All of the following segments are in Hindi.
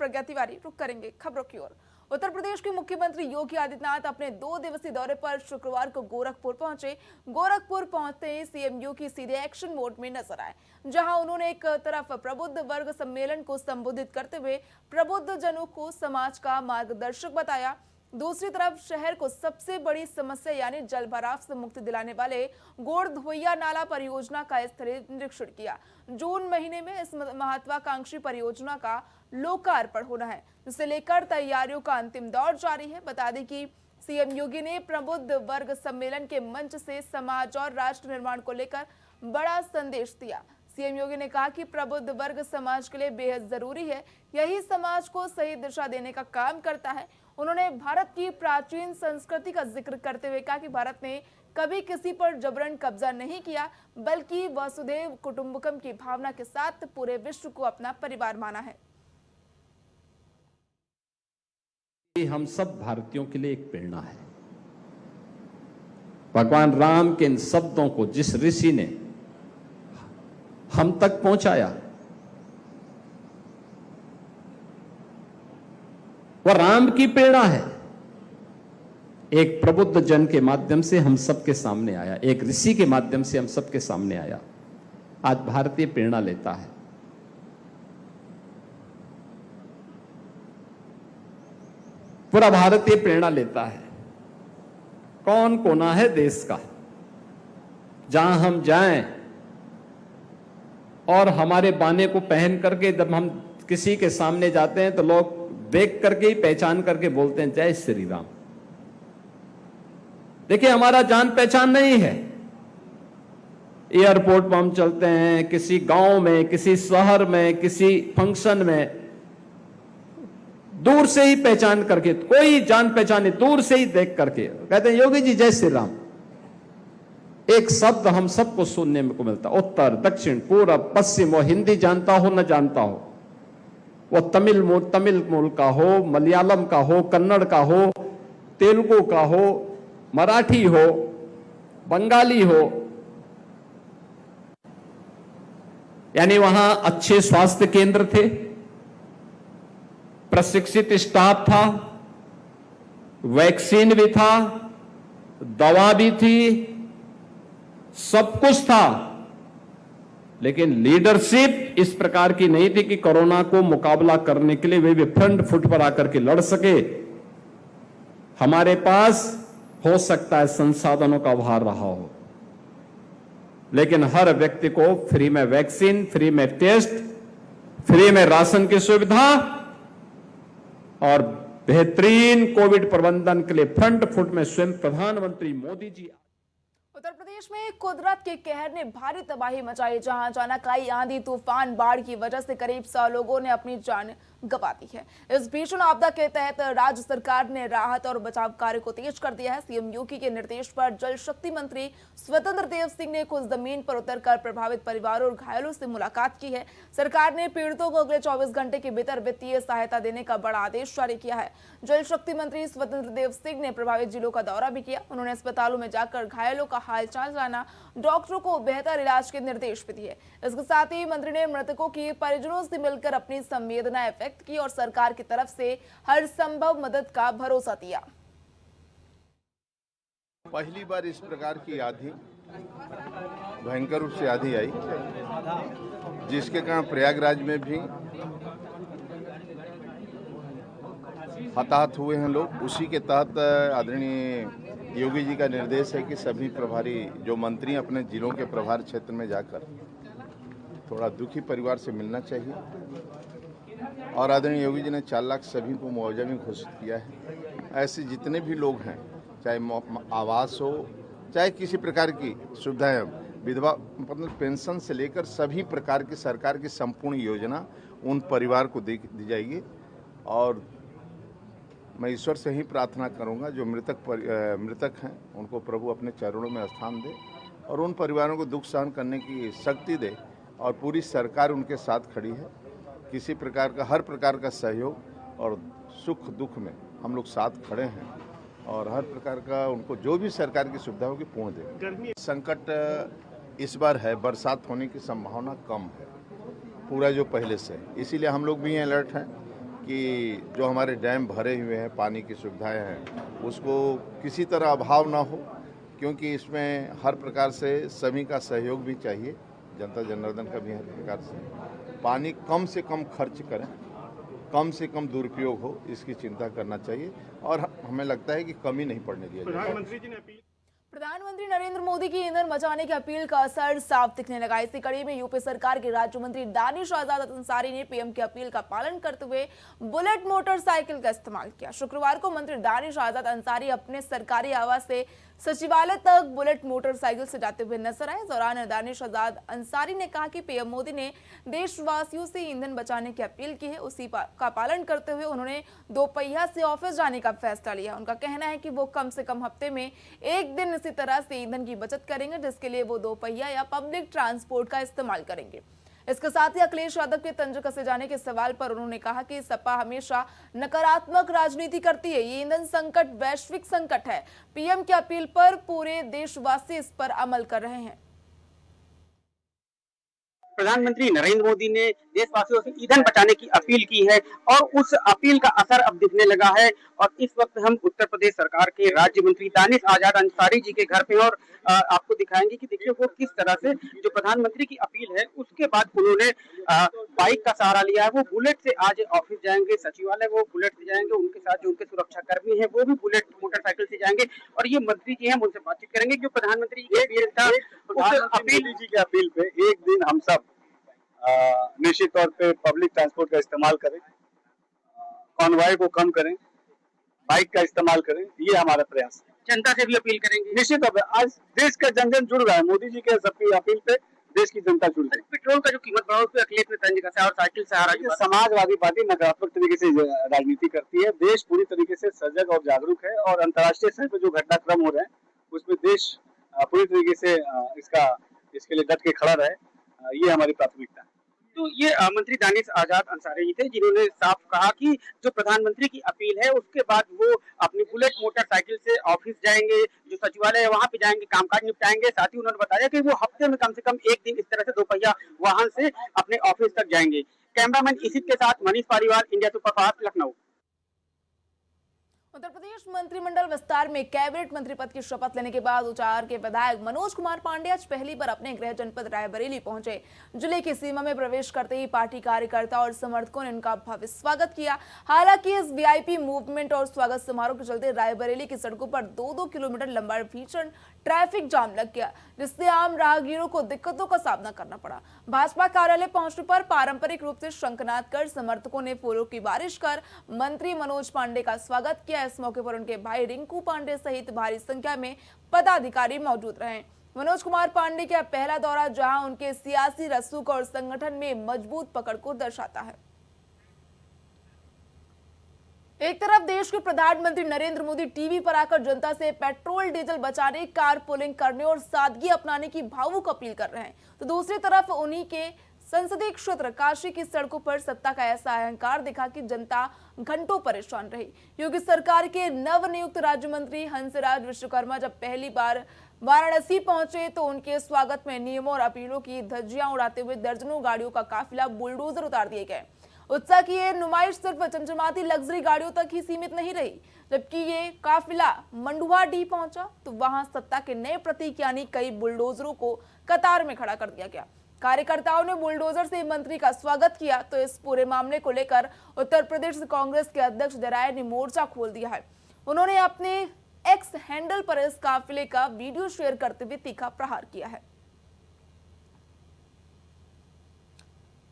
प्रज्ञा तिवारी। रुक करेंगे खबरों की ओर। उत्तर प्रदेश के मुख्यमंत्री योगी आदित्यनाथ अपने 2 दिवसीय दौरे पर शुक्रवार को गोरखपुर पहुंचे। गोरखपुर पहुंचते ही सीएम योगी सीधे एक्शन मोड में नजर आए, जहां उन्होंने एक तरफ प्रबुद्ध वर्ग सम्मेलन को संबोधित करते हुए प्रबुद्ध जनों को समाज का मार्गदर्शक बताया, दूसरी तरफ शहर को सबसे बड़ी समस्या यानी जल भराव से मुक्ति दिलाने वाले गोरधोइया नाला परियोजना का स्थलीय निरीक्षण किया। जून महीने में इस महत्वाकांक्षी परियोजना का लोकार्पण होना है, जिसे लेकर तैयारियों का अंतिम दौर जारी है। बता दें कि सीएम योगी ने प्रबुद्ध वर्ग सम्मेलन के मंच से समाज और राष्ट्र निर्माण को लेकर बड़ा संदेश दिया। सीएम योगी ने कहा कि प्रबुद्ध वर्ग समाज के लिए बेहद जरूरी है, यही समाज को सही दिशा देने का काम करता है। उन्होंने भारत की प्राचीन संस्कृति का जिक्र करते हुए कहा कि भारत ने कभी किसी पर जबरन कब्जा नहीं किया, बल्कि वसुधैव कुटुंबकम की भावना के साथ पूरे विश्व को अपना परिवार माना है। हम सब भारतीयों के लिए एक प्रेरणा है। भगवान राम के इन शब्दों को जिस ऋषि ने हम तक पहुंचाया, वह राम की प्रेरणा है। एक प्रबुद्ध जन के माध्यम से हम सबके सामने आया, एक ऋषि के माध्यम से हम सबके सामने आया। आज भारतीय प्रेरणा लेता है। पूरा भारतीय प्रेरणा लेता है। कौन कोना है देश का, जहां हम जाएं और हमारे बाने को पहन करके जब हम किसी के सामने जाते हैं तो लोग देख करके ही पहचान करके बोलते हैं जय श्री राम। देखिए, हमारा जान पहचान नहीं है। एयरपोर्ट पर हम चलते हैं, किसी गांव में, किसी शहर में, किसी फंक्शन में, दूर से ही पहचान करके, कोई जान पहचाने, दूर से ही देख करके कहते हैं योगी जी जय श्री राम। एक शब्द हम सबको सुनने को मिलता, उत्तर दक्षिण पूरब पश्चिम, वो हिंदी जानता हो न जानता हो, वो तमिल मूल का हो, मलयालम का हो, कन्नड़ का हो, तेलुगु का हो, मराठी हो, बंगाली हो, यानी वहां अच्छे स्वास्थ्य केंद्र थे, प्रशिक्षित स्टाफ था, वैक्सीन भी था, दवा भी थी, सब कुछ था, लेकिन लीडरशिप इस प्रकार की नहीं थी कि कोरोना को मुकाबला करने के लिए वे भी फ्रंट फुट पर आकर के लड़ सके। हमारे पास हो सकता है संसाधनों का अभाव रहा हो, लेकिन हर व्यक्ति को फ्री में वैक्सीन, फ्री में टेस्ट, फ्री में राशन की सुविधा और बेहतरीन कोविड प्रबंधन के लिए फ्रंट फुट में स्वयं प्रधानमंत्री मोदी जी। उत्तर प्रदेश में कुदरत के कहर ने भारी तबाही मचाई, जहां अचानक आई आंधी तूफान बाढ़ की वजह से करीब 100 लोगों ने अपनी जान गंवा दी है। इस भीषण आपदा के तहत राज्य सरकार ने राहत और बचाव कार्य को तेज कर दिया है। सीएम योगी के निर्देश पर जल शक्ति मंत्री स्वतंत्र देव सिंह ने खुद जमीन पर उतरकर प्रभावित परिवारों और घायलों से मुलाकात की है। सरकार ने पीड़ितों को अगले 24 घंटे के भीतर वित्तीय सहायता देने का बड़ा आदेश जारी किया है। जल शक्ति मंत्री स्वतंत्र देव सिंह ने प्रभावित जिलों का दौरा भी किया। उन्होंने अस्पतालों में जाकर घायलों का हालचाल जाना, डॉक्टरों को बेहतर इलाज के निर्देश भी दिए। इसके साथ ही मंत्री ने मृतकों के परिजनों से मिलकर अपनी संवेदनाएं व्यक्त की और सरकार की तरफ से हर संभव मदद का भरोसा दिया। पहली बार इस प्रकार की आंधी, भयंकर रूप से आंधी आई, जिसके कारण प्रयागराज में भी हताहत हुए हैं लोग। उसी के तहत आदरणीय योगी जी का निर्देश है कि सभी प्रभारी जो मंत्री अपने जिलों के प्रभार क्षेत्र में जाकर थोड़ा दुखी परिवार से मिलना चाहिए। और आदरणीय योगी जी ने 4 लाख सभी को मुआवजा भी घोषित किया है। ऐसे जितने भी लोग हैं, चाहे आवास हो, चाहे किसी प्रकार की सुविधाएं, विधवा मतलब पेंशन से लेकर सभी प्रकार की सरकार की संपूर्ण योजना उन परिवार को दी जाएगी। और मैं ईश्वर से ही प्रार्थना करूंगा जो मृतक हैं उनको प्रभु अपने चरणों में स्थान दे और उन परिवारों को दुख सहन करने की शक्ति दे। और पूरी सरकार उनके साथ खड़ी है। किसी प्रकार का, हर प्रकार का सहयोग और सुख दुख में हम लोग साथ खड़े हैं और हर प्रकार का उनको जो भी सरकार की सुविधा होगी पूर्ण देंगे। संकट इस बार है, बरसात होने की संभावना कम है पूरा जो पहले से, इसीलिए हम लोग भी अलर्ट हैं। कि जो हमारे डैम भरे हुए हैं, पानी की सुविधाएं हैं, उसको किसी तरह अभाव ना हो, क्योंकि इसमें हर प्रकार से सभी का सहयोग भी चाहिए, जनता जनार्दन का भी हर प्रकार से। पानी कम से कम खर्च करें, कम से कम दुरुपयोग हो, इसकी चिंता करना चाहिए और हमें लगता है कि कमी नहीं पड़ने दिया जाएगा। प्रधानमंत्री जी ने अपील प्रधानमंत्री नरेंद्र मोदी की ईंधन बचाने की अपील का असर साफ दिखने लगा। इसी कड़ी में यूपी सरकार के राज्य मंत्री दानिश आजाद अंसारी ने पीएम की अपील का पालन करते हुए बुलेट मोटरसाइकिल का इस्तेमाल किया। शुक्रवार को मंत्री दानिश आजाद अंसारी अपने सरकारी आवास से सचिवालय तक बुलेट मोटरसाइकिल से जाते हुए नजर आए। इस दौरान दानिश आजाद अंसारी ने कहा कि पीएम मोदी ने देशवासियों से ईंधन बचाने की अपील की है, उसी का पालन करते हुए उन्होंने दोपहिया से ऑफिस जाने का फैसला लिया। उनका कहना है कि वो कम से कम हफ्ते में एक दिन इसी तरह से ईंधन की बचत करेंगे, जिसके लिए वो दोपहिया या पब्लिक ट्रांसपोर्ट का इस्तेमाल करेंगे। इसके साथ ही अखिलेश यादव के तंज कसे जाने के सवाल पर उन्होंने कहा कि सपा हमेशा नकारात्मक राजनीति करती है, ये ईंधन संकट वैश्विक संकट है। पीएम की अपील पर पूरे देशवासी इस पर अमल कर रहे हैं। प्रधानमंत्री नरेंद्र मोदी ने देशवासियों से ईंधन बचाने की अपील की है और उस अपील का असर अब दिखने लगा है। और इस वक्त हम उत्तर प्रदेश सरकार के राज्य मंत्री दानिश आजाद अंसारी जी के घर पे और आपको दिखाएंगे कि देखिए वो किस तरह से जो प्रधानमंत्री की अपील है उसके बाद उन्होंने बाइक का सहारा लिया है। वो बुलेट से आज ऑफिस जाएंगे, सचिवालय वो बुलेट से जाएंगे, उनके साथ जो उनके सुरक्षा कर्मी है वो भी बुलेट मोटरसाइकिल से जाएंगे और ये मंत्री जी हैं उनसे बातचीत करेंगे। जो प्रधानमंत्री की अपील था, मोदी जी की अपील पे एक दिन हम सब निश्चित तौर पे पब्लिक ट्रांसपोर्ट का इस्तेमाल करें, कॉन्वॉय को कम करें, बाइक का इस्तेमाल करें, ये हमारा प्रयास है। जनता से भी अपील करेंगे। निश्चित तौर पे आज देश का जन जन जुड़ रहा है, मोदी जी के सबकी अपील पे देश की जनता जुड़ रही है। पेट्रोल का जो कीमत बढ़ा उस पर अखिलेश ने तंज कसा और साइकिल सहारा ये समाजवादी पार्टी नकारात्मक तरीके से राजनीति करती है। देश पूरी तरीके से सजग और जागरूक है और अंतर्राष्ट्रीय स्तर पर जो घटनाक्रम हो रहे हैं उसमें देश पूरी तरीके से इसके लिए डट के खड़ा रहे, ये हमारी प्राथमिकता है। तो ये मंत्री दानिश आजाद अंसारी जी थे जिन्होंने साफ कहा कि जो प्रधानमंत्री की अपील है उसके बाद वो अपनी बुलेट मोटरसाइकिल से ऑफिस जाएंगे, जो सचिवालय है वहां पे जाएंगे, कामकाज निपटाएंगे। साथ ही उन्होंने बताया कि वो हफ्ते में कम से कम एक दिन इस तरह से दोपहिया वाहन से अपने ऑफिस तक जाएंगे। कैमरामैन इसित के साथ मनीष पालीवाल, इंडिया सुपरफास्ट, लखनऊ। उत्तर प्रदेश मंत्रिमंडल विस्तार में कैबिनेट मंत्री पद की शपथ लेने के बाद उचार के विधायक मनोज कुमार पांडे आज पहली बार अपने गृह जनपद रायबरेली पहुंचे। जिले की सीमा में प्रवेश करते ही पार्टी कार्यकर्ता और समर्थकों ने उनका भव्य स्वागत किया। हालांकि इस वीआईपी मूवमेंट और स्वागत समारोह के चलते रायबरेली की सड़कों पर 2-2 किलोमीटर लंबा भीषण ट्रैफिक जाम लग गया, जिससे आम राहगीरों को दिक्कतों का सामना करना पड़ा। भाजपा कार्यालय पहुंचने पर पारंपरिक रूप से शंखनाद कर समर्थकों ने फूलों की बारिश कर मंत्री मनोज पांडे का स्वागत किया। इस मौके पर उनके भाई रिंकू पांडे सहित भारी संख्या में पदाधिकारी मौजूद रहे। मनोज कुमार पांडे का पहला दौरा जहां उनके सियासी रसूख और संगठन में मजबूत पकड़ को दर्शाता है। एक तरफ देश के प्रधानमंत्री नरेंद्र मोदी टीवी पर आकर जनता से पेट्रोल डीजल बचाने, कार पुलिंग करने और सादगी अपनाने की भावुक अपील कर रहे हैं, तो दूसरी तरफ उन्हीं के संसदीय क्षेत्र काशी की सड़कों पर सत्ता का ऐसा अहंकार दिखा कि जनता घंटों परेशान रही। योगी सरकार के नवनियुक्त राज्य मंत्री हंसराज विश्वकर्मा जब पहली बार वाराणसी पहुंचे तो उनके स्वागत में नियमों और अपीलों की धज्जियां उड़ाते हुए दर्जनों गाड़ियों का काफिला बुलडोजर उतार दिए गए। उत्साह की ये नुमाइश सिर्फ चमचमाती लग्जरी गाड़ियों तक ही सीमित नहीं रही। जबकि ये काफिला मंडुआडीह पहुंचा तो वहां सत्ता के नए प्रतीक यानी कई बुलडोजरों को कतार में खड़ा कर दिया गया। कार्यकर्ताओं ने बुलडोजर से मंत्री का स्वागत किया तो इस पूरे मामले को लेकर उत्तर प्रदेश कांग्रेस के अध्यक्ष जराय ने मोर्चा खोल दिया है। उन्होंने अपने एक्स हैंडल पर इस काफिले का वीडियो शेयर करते हुए तीखा प्रहार किया है।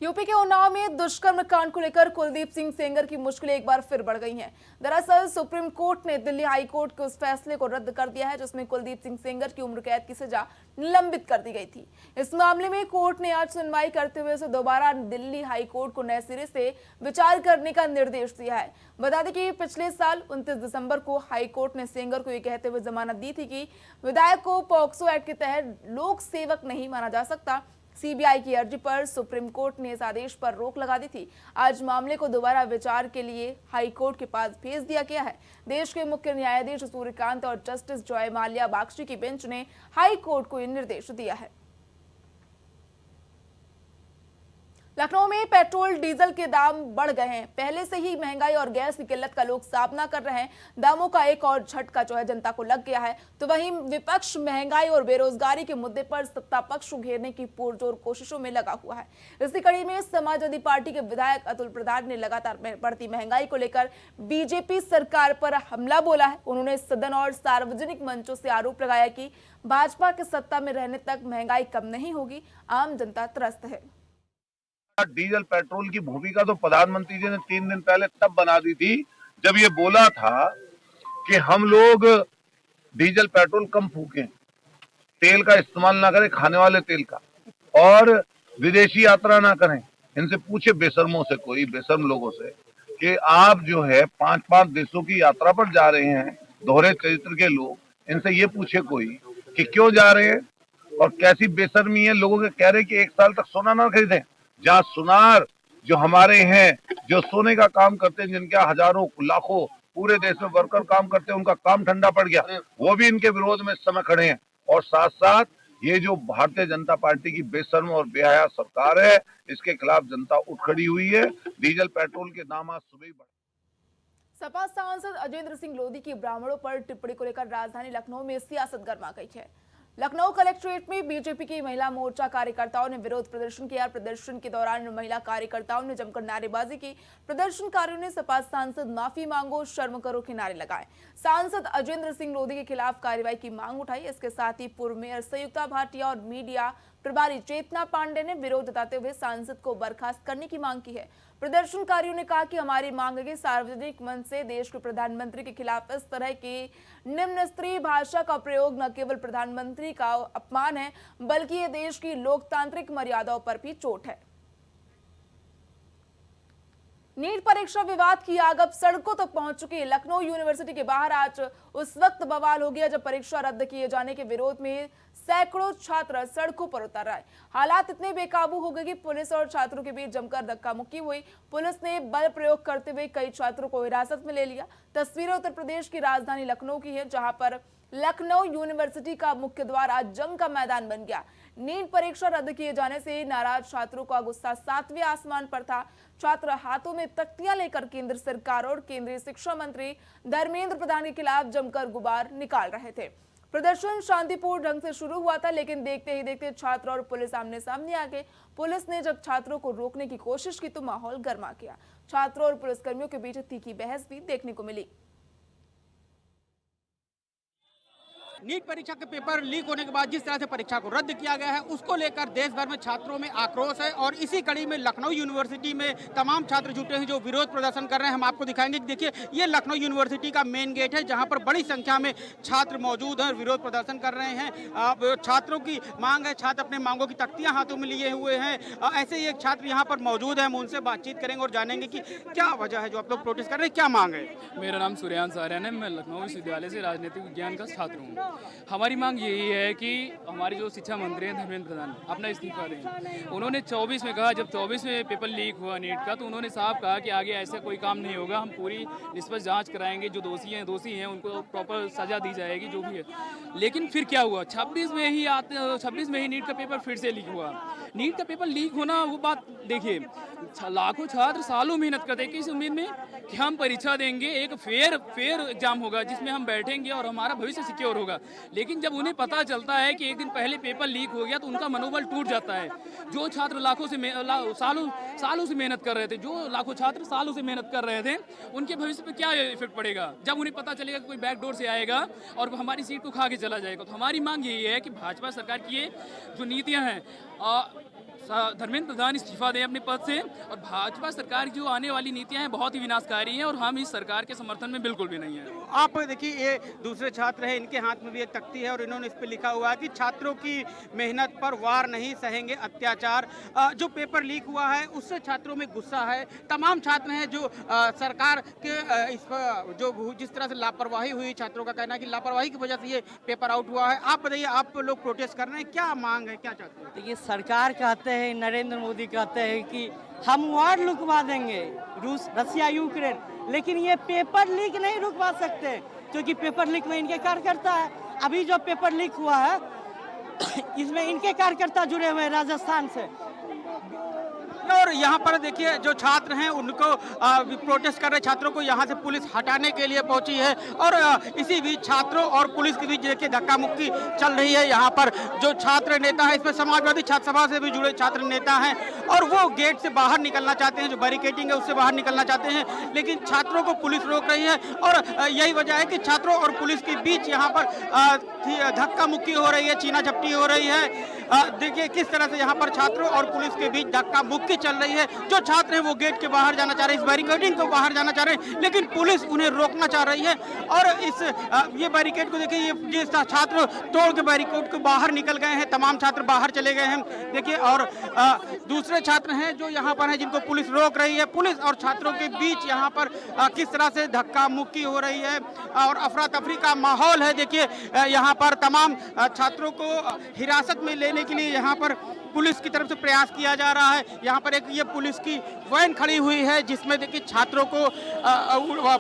यूपी के उन्नाव में दुष्कर्म कांड को लेकर कुलदीप सिंह सेंगर की मुश्किलें एक बार फिर बढ़ गई हैं। दरअसल सुप्रीम कोर्ट ने दिल्ली हाई कोर्ट के उस फैसले को रद्द कर दिया है जिसमें कुलदीप सिंह सेंगर की उम्र कैद की सजा निलंबित कर दी गई थी। इस मामले में कोर्ट ने आज सुनवाई करते हुए उसे दोबारा दिल्ली हाई कोर्ट को नए सिरे से विचार करने का निर्देश दिया है। बता दें कि पिछले साल 29 दिसंबर को हाई कोर्ट ने सेंगर को यह कहते हुए जमानत दी थी कि विधायक को पॉक्सो एक्ट के तहत लोक सेवक नहीं माना जा सकता। सीबीआई की अर्जी पर सुप्रीम कोर्ट ने इस आदेश पर रोक लगा दी थी। आज मामले को दोबारा विचार के लिए हाई कोर्ट के पास भेज दिया गया है। देश के मुख्य न्यायाधीश सूर्यकांत और जस्टिस जॉय माल्या बागची की बेंच ने हाई कोर्ट को यह निर्देश दिया है। लखनऊ में पेट्रोल डीजल के दाम बढ़ गए हैं। पहले से ही महंगाई और गैस की किल्लत का लोग सामना कर रहे हैं। दामों का एक और झटका जो है जनता को लग गया है। तो वहीं विपक्ष महंगाई और बेरोजगारी के मुद्दे पर सत्ता पक्ष को घेरने की पुरजोर कोशिशों में लगा हुआ है। इसी कड़ी में समाजवादी पार्टी के विधायक अतुल प्रधान ने लगातार बढ़ती महंगाई को लेकर बीजेपी सरकार पर हमला बोला है। उन्होंने सदन और सार्वजनिक मंचों से आरोप लगाया कि भाजपा के सत्ता में रहने तक महंगाई कम नहीं होगी, आम जनता त्रस्त है। डीजल पेट्रोल की भूमिका तो प्रधानमंत्री जी ने 3 दिन पहले तब बना दी थी जब ये बोला था कि हम लोग डीजल पेट्रोल कम फूकें, तेल का इस्तेमाल ना करें, खाने वाले तेल का, और विदेशी यात्रा ना करें। इनसे पूछे बेशर्मों से, कोई बेशर्म लोगों से, कि आप जो है 5-5 देशों की यात्रा पर जा रहे हैं, दोहरे चरित्र के लोग, इनसे ये पूछे कोई कि क्यों जा रहे हैं और कैसी बेशर्मी है। लोगों के कह रहे कि 1 साल तक सोना ना खरीदें, जहाँ सुनार जो हमारे हैं, जो सोने का काम करते हैं, जिनके हजारों लाखों पूरे देश में वर्कर काम करते हैं, उनका काम ठंडा पड़ गया, वो भी इनके विरोध में इस समय खड़े हैं। और साथ साथ ये जो भारतीय जनता पार्टी की बेशर्म और बेहया सरकार है, इसके खिलाफ जनता उठ खड़ी हुई है। डीजल पेट्रोल के दाम आज सुबह ही बढ़े। सपा सांसद अजेंद्र सिंह लोधी की ब्राह्मणों पर टिप्पणी को लेकर राजधानी लखनऊ में सियासत गर्मा गई है। लखनऊ कलेक्ट्रेट में बीजेपी की महिला मोर्चा कार्यकर्ताओं ने विरोध प्रदर्शन किया। प्रदर्शन के दौरान महिला कार्यकर्ताओं ने जमकर नारेबाजी की। प्रदर्शनकारियों ने सपा सांसद माफी मांगो, शर्म करो के नारे लगाए। सांसद अजेंद्र सिंह लोधी के खिलाफ कार्रवाई की मांग उठाई। इसके साथ ही पूर्व मेयर संयुक्ता भाटिया और मीडिया प्रभारी चेतना पांडे ने विरोध जताते हुए सांसद को बर्खास्त करने की मांग की है। प्रदर्शनकारियों ने कहा कि हमारी मांग है कि सार्वजनिक मंच से देश के प्रधानमंत्री के खिलाफ इस तरह की निम्न स्तरीय भाषा का प्रयोग न केवल प्रधानमंत्री का अपमान है, बल्कि ये देश की लोकतांत्रिक मर्यादाओं पर भी चोट है। नीट परीक्षा विवाद की आग अब सड़कों तक पहुंच चुकी है। लखनऊ यूनिवर्सिटी के बाहर आज उस वक्त बवाल हो गया जब परीक्षा रद्द किए जाने के विरोध में सैकड़ों छात्र सड़कों पर उतर आए। हालात इतने बेकाबू हो गए कि पुलिस और छात्रों के बीच जमकर धक्का मुक्की हुई। पुलिस ने बल प्रयोग करते हुए कई छात्रों को हिरासत में ले लिया। तस्वीरें उत्तर प्रदेश की राजधानी लखनऊ की है, जहां पर लखनऊ यूनिवर्सिटी का मुख्य द्वार आज जंग का मैदान बन गया। नीट परीक्षा रद्द किए जाने से नाराज छात्रों का गुस्सा 7वें आसमान पर था। छात्र हाथों में तख्तियां लेकर केंद्र सरकार और केंद्रीय शिक्षा मंत्री धर्मेंद्र प्रधान के खिलाफ जमकर गुबार निकाल रहे थे। प्रदर्शन शांतिपूर्ण ढंग से शुरू हुआ था, लेकिन देखते ही देखते छात्र और पुलिस आमने सामने आ गए। पुलिस ने जब छात्रों को रोकने की कोशिश की तो माहौल गर्मा गया। छात्रों और पुलिसकर्मियों के बीच तीखी बहस भी देखने को मिली। नीट परीक्षा के पेपर लीक होने के बाद जिस तरह से परीक्षा को रद्द किया गया है, उसको लेकर देश भर में छात्रों में आक्रोश है। और इसी कड़ी में लखनऊ यूनिवर्सिटी में तमाम छात्र जुटे हैं जो विरोध प्रदर्शन कर रहे हैं। हम आपको दिखाएंगे कि देखिए, ये लखनऊ यूनिवर्सिटी का मेन गेट है, जहां पर बड़ी संख्या में छात्र मौजूद हैं, विरोध प्रदर्शन कर रहे हैं। छात्रों की मांग है, छात्र अपने मांगों की तख्तियां हाथों में लिए हुए हैं। ऐसे ही एक छात्र यहाँ पर मौजूद है, हम उनसे बातचीत करेंगे और जानेंगे कि क्या वजह है जो आप लोग प्रोटेस्ट कर रहे हैं, क्या मांग है। मेरा नाम सूर्यांश आर्यन है, मैं लखनऊ विश्वविद्यालय से राजनीतिक विज्ञान का छात्र हूँ। हमारी मांग यही है कि हमारे जो शिक्षा मंत्री हैं धर्मेंद्र प्रधान अपना इस्तीफा दें। उन्होंने 24 में कहा, जब 24 में पेपर लीक हुआ नीट का, तो उन्होंने साफ कहा कि आगे ऐसा कोई काम नहीं होगा, हम पूरी निष्पक्ष जांच कराएंगे, जो दोषी हैं उनको प्रॉपर सजा दी जाएगी, जो भी है। लेकिन फिर क्या हुआ, 26 में ही नीट का पेपर फिर से लीक हुआ। नीट का पेपर लीक होना, वो बात देखिए, लाखों छात्र सालों मेहनत करते हैं, किस उम्मीद में कि हम परीक्षा देंगे, एक फेयर एग्जाम होगा जिसमें हम बैठेंगे और हमारा भविष्य सिक्योर होगा। लेकिन जब उन्हें पता चलता है कि एक दिन पहले पेपर लीक हो गया तो उनका मनोबल टूट जाता है। जो छात्र सालों से मेहनत कर रहे थे, जो लाखों छात्र सालों से मेहनत कर रहे थे, उनके भविष्य पे क्या इफेक्ट पड़ेगा जब उन्हें पता चलेगा कि कोई बैकडोर से आएगा और हमारी सीट को खा के चला जाएगा। तो हमारी मांग यही है कि भाजपा सरकार की ये जो नीतियाँ हैं, धर्मेंद्र प्रधान इस्तीफा दें अपने पद से, और भाजपा सरकार की जो आने वाली नीतियां हैं बहुत ही विनाशकारी हैं और हम इस सरकार के समर्थन में बिल्कुल भी नहीं है। आप देखिए, ये दूसरे छात्र हैं, इनके हाथ में भी एक तख्ती है और इन्होंने इस पर लिखा हुआ है कि छात्रों की मेहनत पर वार नहीं सहेंगे अत्याचार। जो पेपर लीक हुआ है उससे छात्रों में गुस्सा है। तमाम छात्र हैं जो सरकार के इस पर जो जिस तरह से लापरवाही हुई, छात्रों का कहना है कि लापरवाही की वजह से ये पेपर आउट हुआ है। आप बताइए, आप लोग प्रोटेस्ट कर रहे हैं, क्या मांग है, क्या चाहते हैं? देखिए, सरकार कहते हैं, नरेंद्र मोदी कहते हैं कि हम वार रुकवा देंगे, रसिया यूक्रेन, लेकिन ये पेपर लीक नहीं रुकवा सकते क्योंकि पेपर लीक में इनके कार्यकर्ता है। अभी जो पेपर लीक हुआ है इसमें इनके कार्यकर्ता जुड़े हुए हैं राजस्थान से। और यहाँ पर देखिए जो छात्र हैं उनको प्रोटेस्ट कर रहे छात्रों को यहाँ से पुलिस हटाने के लिए पहुंची है और इसी बीच छात्रों और पुलिस के बीच देखिए धक्का मुक्की चल रही है। यहाँ पर जो छात्र नेता है, इसमें समाजवादी छात्र सभा से भी जुड़े छात्र नेता हैं और वो गेट से बाहर निकलना चाहते हैं, जो बैरिकेडिंग है उससे बाहर निकलना चाहते हैं, लेकिन छात्रों को पुलिस रोक रही है और यही वजह है कि छात्रों और पुलिस के बीच यहाँ पर धक्का मुक्की हो रही है, छीना झपटी हो रही है। देखिए किस तरह से यहाँ पर छात्रों और पुलिस के बीच धक्का मुक्की चल रही है। जो छात्र हैं वो गेट के बाहर जाना चाह रहे हैं, इस बैरिकेडिंग को बाहर जाना चाह रहे हैं, लेकिन पुलिस उन्हें रोकना चाह रही है और इस ये बैरिकेड को देखिए, ये छात्र तोड़ के बैरिकेड को बाहर निकल गए हैं, तमाम छात्र बाहर चले गए हैं। देखिए और दूसरे छात्र हैं जो यहाँ पर हैं जिनको पुलिस रोक रही है। पुलिस और छात्रों के बीच यहाँ पर किस तरह से धक्का मुक्की हो रही है और अफरा तफरी का माहौल है। देखिए यहाँ पर तमाम छात्रों को हिरासत में लेने के लिए यहाँ पर पुलिस की तरफ से प्रयास किया जा रहा है। यहाँ पर एक ये पुलिस की वैन खड़ी हुई है जिसमें देखिए छात्रों को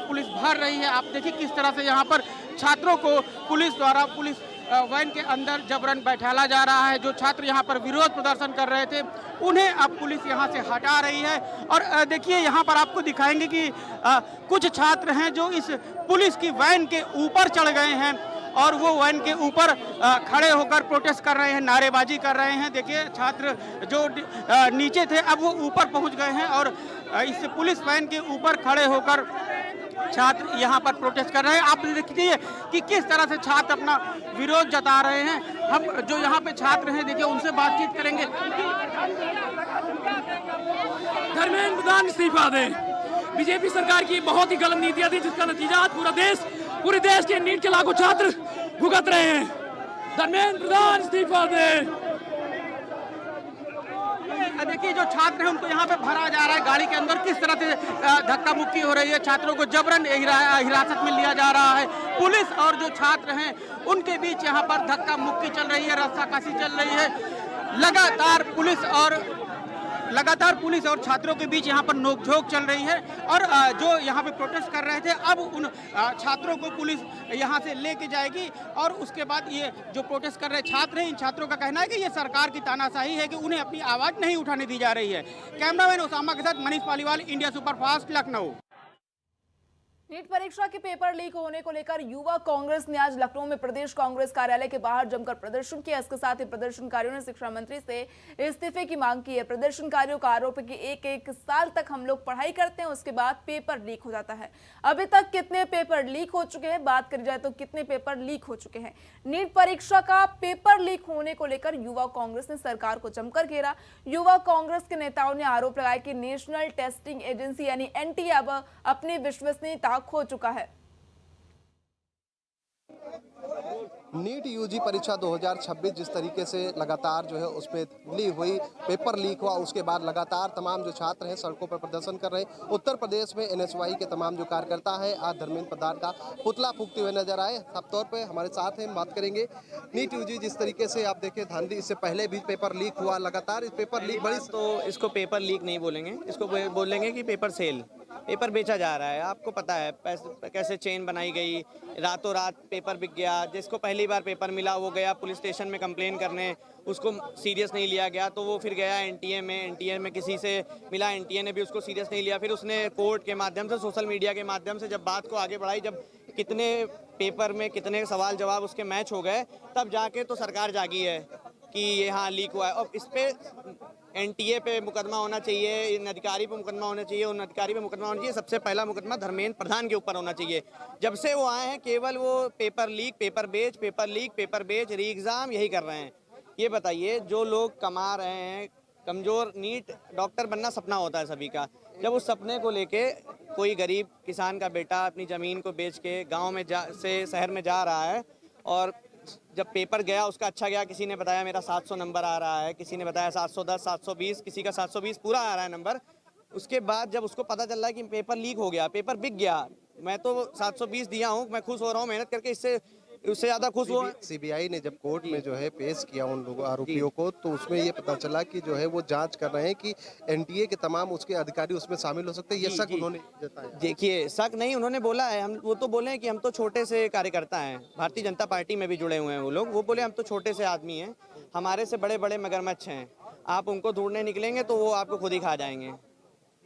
पुलिस भर रही है। आप देखिए किस तरह से यहाँ पर छात्रों को पुलिस द्वारा पुलिस वैन के अंदर जबरन बैठाला जा रहा है। जो छात्र यहाँ पर विरोध प्रदर्शन कर रहे थे उन्हें अब पुलिस यहाँ से हटा रही है और देखिए यहाँ पर आपको दिखाएंगे कि कुछ छात्र हैं जो इस पुलिस की वैन के ऊपर चढ़ गए हैं और वो वैन के ऊपर खड़े होकर प्रोटेस्ट कर रहे हैं, नारेबाजी कर रहे हैं। देखिए छात्र जो नीचे थे अब वो ऊपर पहुंच गए हैं और इस पुलिस वैन के ऊपर खड़े होकर छात्र यहाँ पर प्रोटेस्ट कर रहे हैं। आप देखिए कि किस तरह से छात्र अपना विरोध जता रहे हैं। हम जो यहाँ पे छात्र हैं देखिए उनसे बातचीत करेंगे। धर्मेंद्र प्रधान इस्तीफा दें। बीजेपी सरकार की बहुत ही गलत नीतियां थी जिसका नतीजा आज पूरे देश के नीट के लाखों छात्र भुगत रहे हैं। धर्मेंद्र प्रधान इस्तीफा दें। देखिए जो छात्र हैं उनको यहाँ पे भरा जा रहा है गाड़ी के अंदर, किस तरह से धक्का मुक्की हो रही है, छात्रों को जबरन हिरासत में लिया जा रहा है। पुलिस और जो छात्र हैं उनके बीच यहाँ पर धक्का मुक्की चल रही है, रस्साकसी चल रही है। लगातार पुलिस और छात्रों के बीच यहाँ पर नोकझोंक चल रही है और जो यहाँ पे प्रोटेस्ट कर रहे थे अब उन छात्रों को पुलिस यहाँ से लेके जाएगी और उसके बाद ये जो प्रोटेस्ट कर रहे छात्र हैं, इन छात्रों का कहना है कि ये सरकार की तानाशाही है कि उन्हें अपनी आवाज़ नहीं उठाने दी जा रही है। कैमरामैन उसामा के साथ Manish Paliwal, India superfast, Lucknow. NEET परीक्षा के पेपर लीक होने को लेकर युवा कांग्रेस ने आज लखनऊ में प्रदेश कांग्रेस कार्यालय के बाहर जमकर प्रदर्शन किया। इसके साथ ही प्रदर्शनकारियों ने शिक्षा मंत्री से इस्तीफे की मांग की है। प्रदर्शनकारियों का आरोप है कि एक साल तक हम लोग पढ़ाई करते हैं, उसके बाद पेपर लीक हो जाता है। अभी तक कितने पेपर लीक हो चुके हैं, बात करी जाए तो कितने पेपर लीक हो चुके हैं। नीट परीक्षा का पेपर लीक होने को लेकर युवा कांग्रेस ने सरकार को जमकर घेरा। युवा कांग्रेस के नेताओं ने आरोप लगाया कि नेशनल टेस्टिंग एजेंसी यानी एनटीए अब अपनी विश्वसनीयता खो चुका है। नीट यूजी परीक्षा 2026 जिस तरीके से लगातार जो है उसमें लीक हुई, पेपर लीक हुआ, उसके बाद लगातार तमाम जो छात्र हैं सड़कों पर प्रदर्शन कर रहे हैं। उत्तर प्रदेश में एनएसवाई के तमाम जो कार्यकर्ता है आज धर्मेंद्र प्रधान का पुतला फूंकते हुए नजर आए। साफ तौर पे हमारे साथ हैं, बात करेंगे। नीट यूजी जिस तरीके से आप देखें धांधली, इससे पहले भी पेपर लीक हुआ, लगातार इस पेपर लीक बड़ी, तो इसको पेपर लीक नहीं बोलेंगे, इसको बोलेंगे कि पेपर सेल। पेपर बेचा जा रहा है, आपको पता है कैसे चेन बनाई गई, रातों रात पेपर बिक गया। जिसको पहली बार पेपर मिला वो गया पुलिस स्टेशन में कंप्लेन करने, उसको सीरियस नहीं लिया गया तो वो फिर गया एनटीए में किसी से मिला, एनटीए ने भी उसको सीरियस नहीं लिया। फिर उसने कोर्ट के माध्यम से, सोशल मीडिया के माध्यम से जब बात को आगे बढ़ाई, जब कितने पेपर में कितने सवाल जवाब उसके मैच हो गए, तब जाके तो सरकार जागी है कि ये हाँ लीक हुआ है। और इस पे एनटीए पे मुकदमा होना चाहिए, इन अधिकारी पे मुकदमा होना चाहिए, उन अधिकारी पे मुकदमा होना चाहिए। सबसे पहला मुकदमा धर्मेंद्र प्रधान के ऊपर होना चाहिए। जब से वो आए हैं केवल वो पेपर लीक, पेपर बेच, पेपर लीक, पेपर बेच, री एग्ज़ाम यही कर रहे हैं। ये बताइए, जो लोग कमा रहे हैं, कमज़ोर, नीट डॉक्टर बनना सपना होता है सभी का, जब उस सपने को लेके कोई गरीब किसान का बेटा अपनी ज़मीन को बेच के गाँव में से शहर में जा रहा है और जब पेपर गया उसका अच्छा गया, किसी ने बताया मेरा 700 नंबर आ रहा है, किसी ने बताया 710, 720, किसी का 720 पूरा आ रहा है नंबर। उसके बाद जब उसको पता चल रहा है कि पेपर लीक हो गया, पेपर बिक गया, मैं तो 720 दिया हूँ, मैं खुश हो रहा हूँ मेहनत करके, उससे ज़्यादा खुश हुआ। सीबीआई ने जब कोर्ट में जो है पेश किया उन लोगों आरोपियों को, तो उसमें ये पता चला कि जो है वो जांच कर रहे हैं कि एनटीए के तमाम उसके अधिकारी उसमें शामिल हो सकते हैं। ये शक उन्होंने जताया। देखिए, शक नहीं, उन्होंने बोला है, हम वो तो बोले हैं कि हम तो छोटे से कार्यकर्ता हैं, भारतीय जनता पार्टी में भी जुड़े हुए हैं वो लोग। वो बोले हम तो छोटे से आदमी हैं, हमारे से बड़े बड़े मगरमच्छ हैं। आप उनको ढूंढने निकलेंगे तो वो आपको खुद ही खा जाएंगे।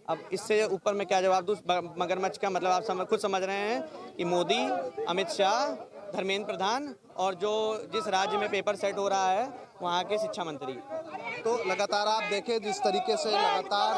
अब इससे ऊपर मैं क्या जवाब दूँ? मगरमच्छ का मतलब आप खुद समझ रहे हैं कि मोदी, अमित शाह, धर्मेंद्र प्रधान और जो जिस राज्य में पेपर सेट हो रहा है वहाँ के शिक्षा मंत्री। तो लगातार आप देखें जिस तरीके से लगातार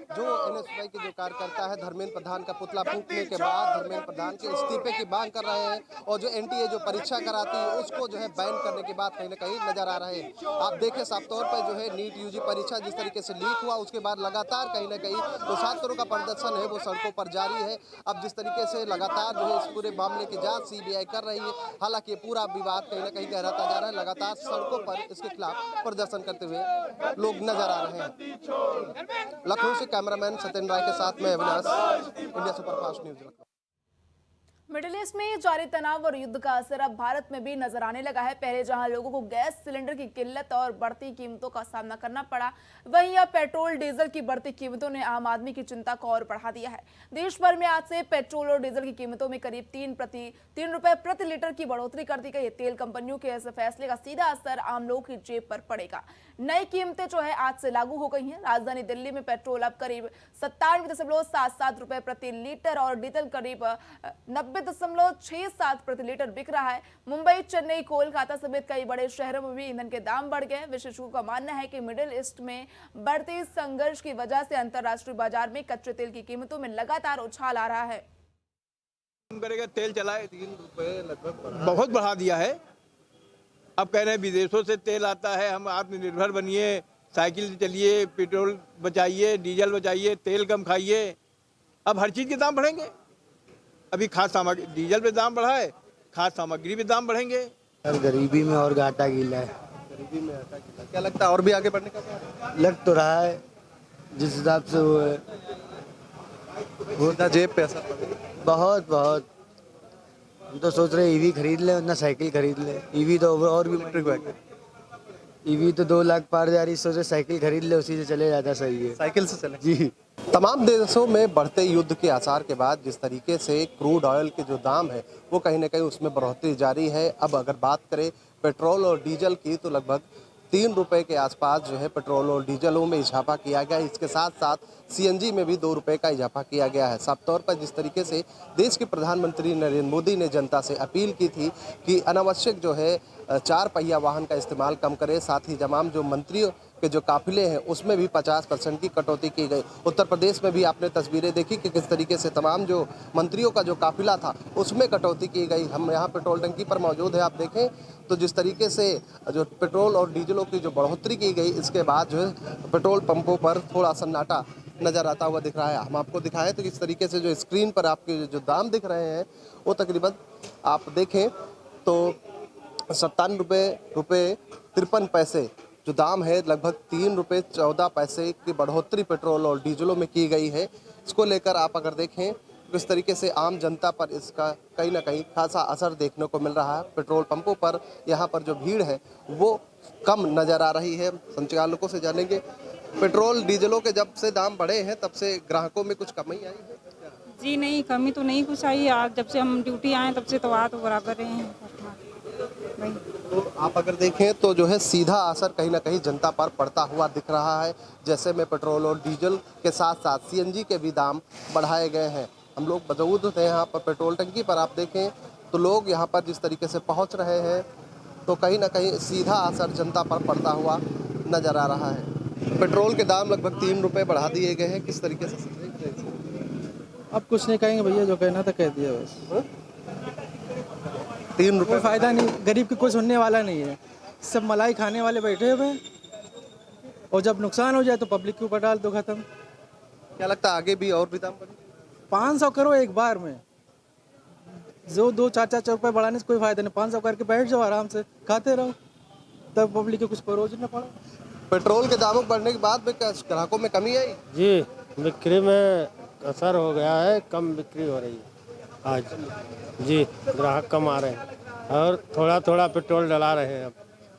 जो एनएसयूआई के जो कार्यकर्ता है धर्मेंद्र प्रधान का पुतला फूंकने के बाद धर्मेंद्र प्रधान के इस्तीफे की मांग कर रहे हैं और जो एनटीए जो परीक्षा कराती है उसको जो है बैन करने की बात कहीं ना कहीं नजर आ रहे हैं। आप देखें साफ तौर पर जो है नीट यूजी परीक्षा जिस तरीके से लीक हुआ उसके बाद लगातार कहीं ना कहीं जो छात्रों का प्रदर्शन है वो सड़कों पर जारी है। अब जिस तरीके से लगातार जो है इस पूरे मामले की जाँच सीबीआई कर रही है, हालांकि पूरा विवाद कहीं ना कहीं गहराता जा रहा है। लगातार सड़कों पर इसके खिलाफ प्रदर्शन करते हुए लोग नजर आ रहे हैं। लखनऊ से कैमरामैन सत्येंद्र राय के साथ में Avinash, India superfast news Lucknow. Middle east में जारी तनाव और युद्ध का असर अब भारत में भी नजर आने लगा है। पहले जहां लोगों को गैस सिलेंडर की किल्लत और बढ़ती कीमतों का सामना करना पड़ा, वहीं अब पेट्रोल डीजल की बढ़ती कीमतों ने आम आदमी की चिंता को और बढ़ा दिया है। देश भर में आज से पेट्रोल और डीजल की कीमतों में करीब 3 रुपए प्रति लीटर की बढ़ोतरी कर दी गई है। तेल कंपनियों के ऐसे फैसले का सीधा असर आम लोगों की जेब पर पड़ेगा। नई कीमतें जो है आज से लागू हो गई हैं। राजधानी दिल्ली में पेट्रोल अब करीब 97.77 रुपए प्रति लीटर और डीजल करीब 90.67 प्रति लीटर बिक रहा है। मुंबई, चेन्नई, कोलकाता समेत कई बड़े शहरों में भी ईंधन के दाम बढ़ गए। विशेषज्ञों का मानना है कि मिडिल ईस्ट में बढ़ते संघर्ष की वजह से अंतर्राष्ट्रीय बाजार में कच्चे तेल की कीमतों में लगातार उछाल आ रहा है। करेगा तेल चलाए 3 रुपए लगभग बहुत बढ़ा दिया है। अब कह रहे हैं विदेशों से तेल आता है, हम आत्मनिर्भर बनिए, साइकिल से चलिए, पेट्रोल बचाइए, डीजल बचाइए, तेल कम खाइए। अब हर चीज़ के दाम बढ़ेंगे। अभी खाद्य सामग्री, डीजल पे दाम बढ़ा है, खाद्य सामग्री पे दाम बढ़ेंगे। गरीबी में और घाटा गिला है। गरीबी में घाटा गिला, क्या लगता है और भी आगे बढ़ने का लग तो रहा है जिस हिसाब से वो है, होता जेब पे असर पड़ेगा। बहुत हम तो सोच रहे ईवी खरीद लें, ना साइकिल खरीद लें। ईवी तो और भी ईवी तो 2 लाख पार जा रही, सोच रहे साइकिल खरीद ले, उसी से चले ज़्यादा सही है। साइकिल से चले जी। तमाम देशों में बढ़ते युद्ध के आसार के बाद जिस तरीके से क्रूड ऑयल के जो दाम है वो कहीं ना कहीं उसमें बढ़ोतरी जारी है। अब अगर बात करें पेट्रोल और डीजल की तो लगभग 3 रुपए के आसपास जो है पेट्रोल और डीजलों में इजाफा किया गया। इसके साथ साथ सीएनजी में भी 2 रुपए का इजाफा किया गया है। साफ तौर पर जिस तरीके से देश के प्रधानमंत्री नरेंद्र मोदी ने जनता से अपील की थी कि अनावश्यक जो है 4 पहिया वाहन का इस्तेमाल कम करे, साथ ही तमाम जो मंत्रियों के जो काफिले हैं उसमें भी 50% की कटौती की गई। उत्तर प्रदेश में भी आपने तस्वीरें देखी कि किस तरीके से तमाम जो मंत्रियों का जो काफिला था उसमें कटौती की गई। हम यहाँ पेट्रोल टंकी पर मौजूद है, आप देखें तो जिस तरीके से जो पेट्रोल और डीजलों की जो बढ़ोतरी की गई इसके बाद जो है पेट्रोल पंपों पर थोड़ा सन्नाटा नज़र आता हुआ दिख रहा है। हम आपको दिखाएं तो किस तरीके से जो स्क्रीन पर आपके जो दाम दिख रहे हैं वो तकरीबन आप देखें तो 57 रुपये 53 पैसे जो दाम है, लगभग 3 रुपये 14 पैसे की बढ़ोतरी पेट्रोल और डीजलों में की गई है। इसको लेकर आप अगर देखें तो इस तरीके से आम जनता पर इसका कहीं ना कहीं खासा असर देखने को मिल रहा है। पेट्रोल पंपों पर यहाँ पर जो भीड़ है वो कम नज़र आ रही है। संचालकों से जानेंगे, पेट्रोल डीजलों के जब से दाम बढ़े हैं तब से ग्राहकों में कुछ कमी आई है? जी नहीं, कमी तो नहीं कुछ आई। आज जब से हम ड्यूटी आए तब से तो आ तो बराबर रहे हैं। तो आप अगर देखें तो जो है सीधा असर कहीं ना कहीं जनता पर पड़ता हुआ दिख रहा है। जैसे में पेट्रोल और डीजल के साथ साथ सीएनजी के भी दाम बढ़ाए गए हैं। हम लोग मौजूद थे यहाँ पर पेट्रोल टंकी पर, आप देखें तो लोग यहाँ पर जिस तरीके से पहुँच रहे हैं तो कहीं ना कहीं सीधा असर जनता पर पड़ता हुआ नज़र आ रहा है। पेट्रोल के दाम लगभग 3 रुपये बढ़ा दिए गए हैं। किस तरीके से अब कुछ नहीं कहेंगे भैया, जो कहना था कह दिया बस। 3 रुपये फ़ायदा नहीं, गरीब की कोई सुनने वाला नहीं है। सब मलाई खाने वाले बैठे हुए हैं और जब नुकसान हो जाए तो पब्लिक के ऊपर डाल दो, खत्म। क्या लगता है आगे भी और भी दाम बढ़े? 500 करो एक बार में, जो 2-4 रुपये बढ़ाने से कोई फायदा नहीं। 500 करके बैठ जाओ, आराम से खाते रहो, तब पब्लिक को कुछ परोज न पड़े। पेट्रोल के दामों बढ़ने के बाद में ग्राहकों में कमी आई? जी, बिक्री में असर हो गया है, कम बिक्री हो रही है आज। जी, ग्राहक कम आ रहे हैं और थोड़ा पेट्रोल डला रहे हैं अब।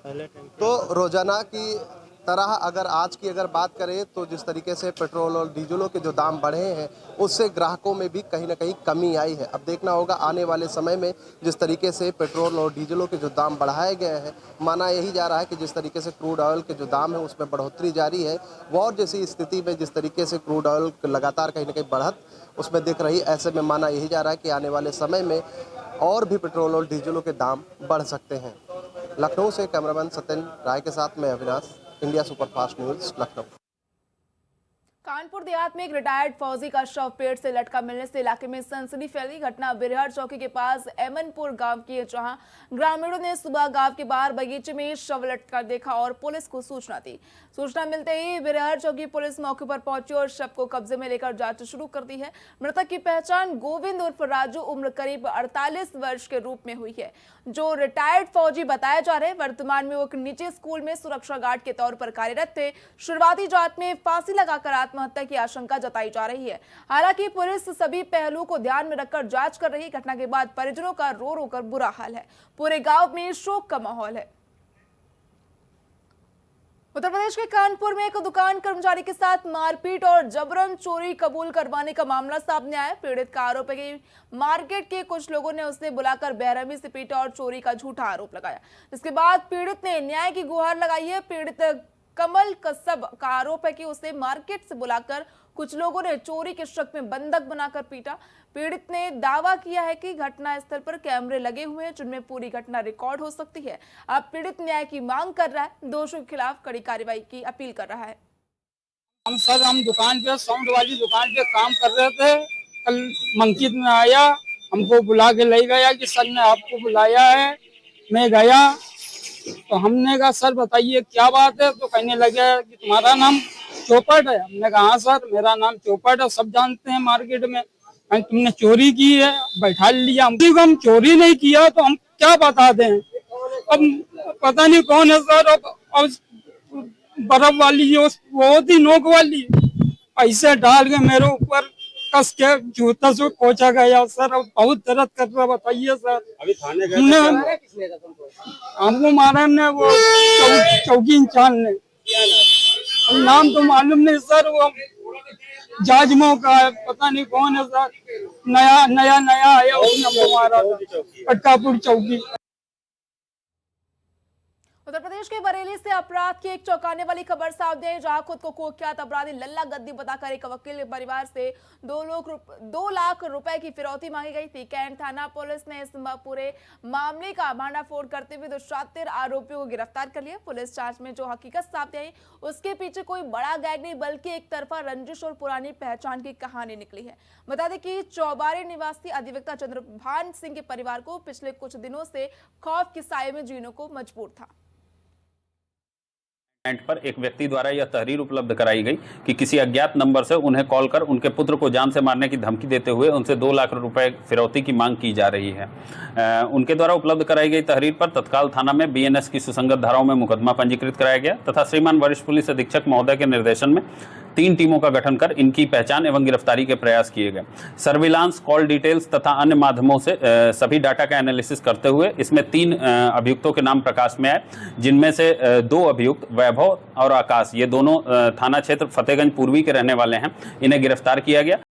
पहले तो रोजाना की तरह अगर आज की अगर बात करें तो जिस तरीके से पेट्रोल और डीजलों के जो दाम बढ़े हैं उससे ग्राहकों में भी कहीं ना कहीं कमी आई है। अब देखना होगा आने वाले समय में जिस तरीके से पेट्रोल और डीजलों के जो दाम बढ़ाए गए हैं, माना यही जा रहा है कि जिस तरीके से क्रूड ऑयल के जो दाम है उसमें बढ़ोतरी जारी है। वॉर जैसी स्थिति में जिस तरीके से क्रूड ऑयल लगातार कहीं ना कहीं बढ़त उसमें दिख रही, ऐसे में माना यही जा रहा है कि आने वाले समय में और भी पेट्रोल और डीजलों के दाम बढ़ सकते हैं। लखनऊ से कैमरामैन सत्यन राय के साथ मैं Avinash, India superfast news, Lucknow. Kanpur Dehat में एक रिटायर्ड फौजी का शव पेड़ से लटका मिलने से इलाके में सनसनी फैली। घटना बिरहर चौकी के पास एमनपुर गांव की है, जहां ग्रामीणों ने सुबह गांव के बाहर बगीचे में शव लटका देखा और पुलिस को सूचना दी। सूचना मिलते ही बिरहर चौकी पुलिस मौके पर पहुंची और शव को कब्जे में लेकर जांच शुरू कर दी है। मृतक की पहचान गोविंद उर्फ राजू उम्र करीब 48 वर्ष के रूप में हुई है, जो रिटायर्ड फौजी बताया जा रहे हैं। वर्तमान में वो एक निजी स्कूल में सुरक्षा गार्ड के तौर पर कार्यरत थे। शुरुआती जांच में फांसी लगाकर आत्महत्या की आशंका जताई जा रही है। हालांकि पुलिस सभी पहलुओं को ध्यान में रखकर जांच कर रही है। घटना के बाद परिजनों का रो रो कर बुरा हाल है। पूरे गांव में शोक का माहौल है। उत्तर प्रदेश के कानपुर में एक दुकान कर्मचारी के साथ मारपीट और जबरन चोरी कबूल करवाने का मामला सामने आया। पीड़ित का आरोप है कि मार्केट के कुछ लोगों ने उसे बुलाकर बेरहमी से पीटा और चोरी का झूठा आरोप लगाया, जिसके बाद पीड़ित ने न्याय की गुहार लगाई है। पीड़ित कमल कसब का आरोप है कि उसे मार्केट से बुलाकर कुछ लोगों ने चोरी के शक में बंधक बनाकर पीटा। पीड़ित ने दावा किया है कि घटना स्थल पर कैमरे लगे हुए हैं, जिनमें पूरी घटना रिकॉर्ड हो सकती है। अब पीड़ित न्याय की मांग कर रहा है, दोषियों के खिलाफ कड़ी कार्रवाई की अपील कर रहा है। हम दुकान पे साउंड वाली दुकान पे काम कर रहे थे। कल मंकित में आया, हमको बुला के ले गया कि सर ने आपको बुलाया है। मैं गया तो हमने कहा सर बताइए क्या बात है, तो कहने लगे कि तुम्हारा नाम चौपट है। हमने कहा हाँ सर मेरा नाम चौपट है, सब जानते हैं मार्केट में। तुमने चोरी की है, बैठा लिया। हम चोरी नहीं किया तो हम क्या बता दें। अब पता नहीं कौन है सर। अब बर्फ वाली जो वो थी नोक वाली, ऐसे डाल के मेरे ऊपर कस के जूता से पहुंचा गया सर। अब बहुत दर्द कर रहा, बताइए सर। अभी थाने गए हमको मारा ने वो चौकी इंचार्ज ने। नाम तो मालूम नहीं सर, वो जाजमो का है, पता नहीं कौन है सर। नया आया उसने हमको मारा था, पटकापुर चौकी। उत्तर प्रदेश के बरेली से अपराध की एक चौंकाने वाली खबर सामने आई, जहां खुद को कुख्यात अपराधी लल्ला गद्दी बताकर एक वकील के परिवार से 2 लाख रुपए की फिरौती मांगी गई थी। कैंट थाना पुलिस ने इस पूरे मामले का भांडाफोड़ करते हुए 2 शातिर आरोपियों को गिरफ्तार कर लिया। पुलिस जांच में जो हकीकत सामने आई उसके पीछे कोई बड़ा गैंग नहीं बल्कि एक तरफा रंजिश और पुरानी पहचान की कहानी निकली है। बता दें कि चौबारे निवासी अधिवक्ता चंद्रभान सिंह के परिवार को पिछले कुछ दिनों से खौफ के साये में जीने को मजबूर था। पर एक व्यक्ति द्वारा यह तहरीर उपलब्ध कराई गई कि किसी अज्ञात नंबर से उन्हें कॉल कर उनके पुत्र को जान से मारने की धमकी देते हुए उनसे 2 लाख रुपए फिरौती की मांग की जा रही है। उनके द्वारा उपलब्ध कराई गई तहरीर पर तत्काल थाना में बीएनएस की सुसंगत धाराओं में मुकदमा पंजीकृत कराया गया तथा श्रीमान वरिष्ठ पुलिस अधीक्षक महोदय के निर्देशन में 3 टीमों का गठन कर इनकी पहचान एवं गिरफ्तारी के प्रयास किए गए। सर्विलांस, कॉल डिटेल्स तथा अन्य माध्यमों से सभी डाटा का एनालिसिस करते हुए इसमें 3 अभियुक्तों के नाम प्रकाश में आए, जिनमें से 2 अभियुक्त वैभव और आकाश, ये दोनों थाना क्षेत्र फतेहगंज पूर्वी के रहने वाले हैं। इन्हें गिरफ्तार किया गया।